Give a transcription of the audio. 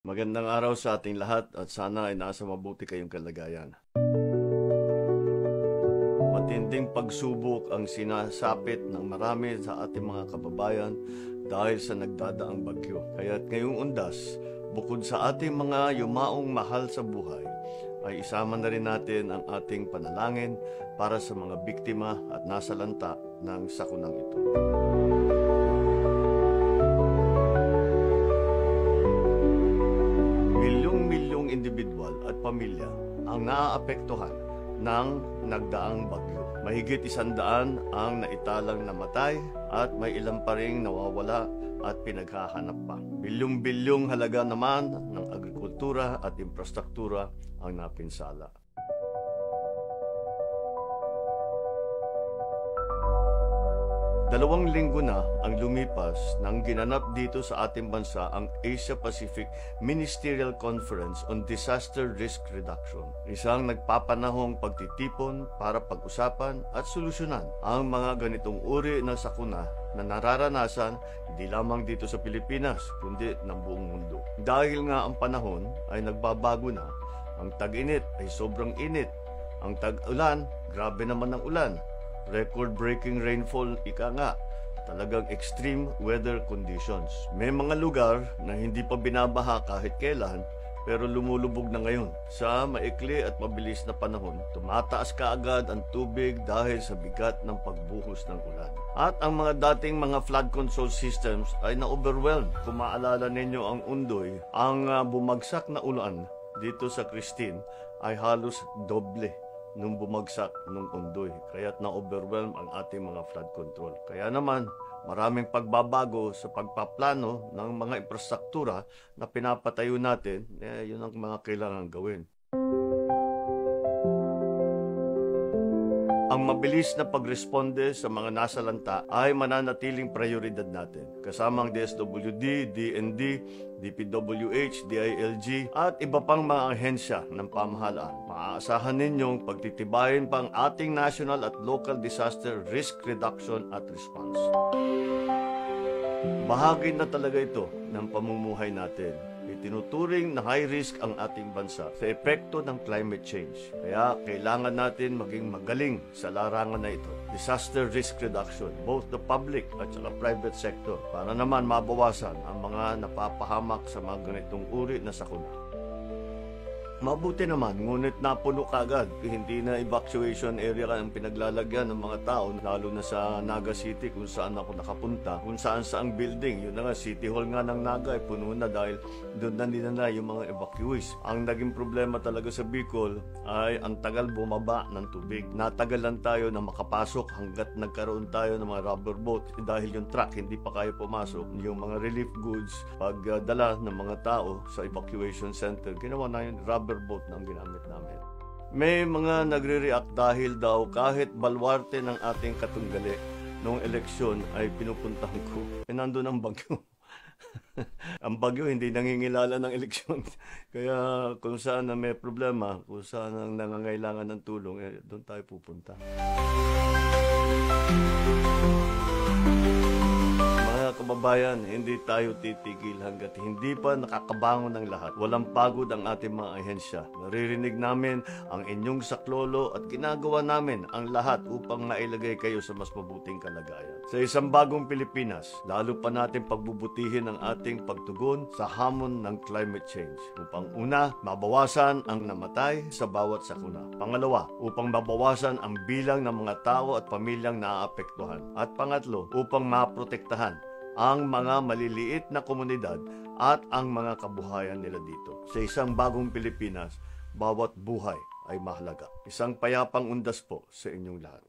Magandang araw sa ating lahat at sana ay nasa mabuti kayong kalagayan. Matinding pagsubok ang sinasapit ng marami sa ating mga kababayan dahil sa nagdadaang bagyo. Kaya't ngayong undas, bukod sa ating mga yumaong mahal sa buhay, ay isama na rin natin ang ating panalangin para sa mga biktima at nasalanta ng sakunang ito. Milyong-milyong individual at pamilya ang naaapektuhan ng nagdaang bagyo. Mahigit 100 ang naitalang namatay at may ilan pa ring nawawala at pinaghahanap pa. Bilyong-bilyong halaga naman ng agrikultura at infrastruktura ang napinsala. Dalawang linggo na ang lumipas nang ginanap dito sa ating bansa ang Asia-Pacific Ministerial Conference on Disaster Risk Reduction. Isang nagpapanahong pagtitipon para pag-usapan at solusyonan ang mga ganitong uri ng sakuna na nararanasan hindi lamang dito sa Pilipinas kundi ng buong mundo. Dahil nga ang panahon ay nagbabago na, ang tag-init ay sobrang init, ang tag-ulan, grabe naman ang ulan. Record-breaking rainfall, ika nga, talagang extreme weather conditions. May mga lugar na hindi pa binabaha kahit kailan, pero lumulubog na ngayon. Sa maikli at mabilis na panahon, tumataas kaagad ang tubig dahil sa bigat ng pagbuhos ng ulan. At ang mga dating mga flood control systems ay na-overwhelm. Kung maalala ninyo ang Undoy, ang bumagsak na ulan dito sa Christine ay halos doble nung bumagsak nung Undoy. Kaya't na-overwhelm ang ating mga flood control. Kaya naman, maraming pagbabago sa pagpaplano ng mga infrastruktura na pinapatayo natin, yun ang mga kailangan gawin. Ang mabilis na pagresponde sa mga nasalanta ay mananatiling prioridad natin. Kasama ang DSWD, DND, DPWH, DILG at iba pang mga ahensya ng pamahalaan. Maaasahan ninyong pagtitibayin pa ang ating national at local disaster risk reduction at response. Bahagi na talaga ito ng pamumuhay natin. Itinuturing na high risk ang ating bansa sa epekto ng climate change. Kaya kailangan natin maging magaling sa larangan na ito. Disaster risk reduction, both the public at saka private sector, para naman mabawasan ang mga napapahamak sa mga ganitong uri na sakuna. Mabuti naman, ngunit napuno kagad. Hindi na evacuation area ang pinaglalagyan ng mga tao, lalo na sa Naga City kung saan ako nakapunta. Kung saan saang building, yun na nga, City Hall nga ng Naga ay puno na dahil doon na nila na yung mga evacuees. Ang naging problema talaga sa Bicol ay ang tagal bumaba ng tubig. Natagalan tayo na makapasok hanggat nagkaroon tayo ng mga rubber boat dahil yung truck hindi pa kaya pumasok. Yung mga relief goods, pagdala ng mga tao sa evacuation center, ginawa na yung rubber boat na ang ginamit namin. May mga nagre-react dahil daw kahit balwarte ng ating katunggali noong eleksyon ay pinupuntahan ko. Nandun ang bagyo. Ang bagyo hindi nangingilala ng eleksyon. Kaya kung saan na may problema, kung saan ang nangangailangan ng tulong, doon tayo pupunta. Kababayan, hindi tayo titigil hanggat hindi pa nakakabangon ng lahat. Walang pagod ang ating mga ahensya. Naririnig namin ang inyong saklolo at ginagawa namin ang lahat upang mailagay kayo sa mas mabuting kalagayan. Sa isang bagong Pilipinas, lalo pa natin pagbubutihin ang ating pagtugon sa hamon ng climate change. Upang una, mabawasan ang namatay sa bawat sakuna. Pangalawa, upang mabawasan ang bilang ng mga tao at pamilyang naaapektuhan. At pangatlo, upang maprotektahan ang mga maliliit na komunidad at ang mga kabuhayan nila dito. Sa isang bagong Pilipinas, bawat buhay ay mahalaga. Isang payapang undas po sa inyong lahat.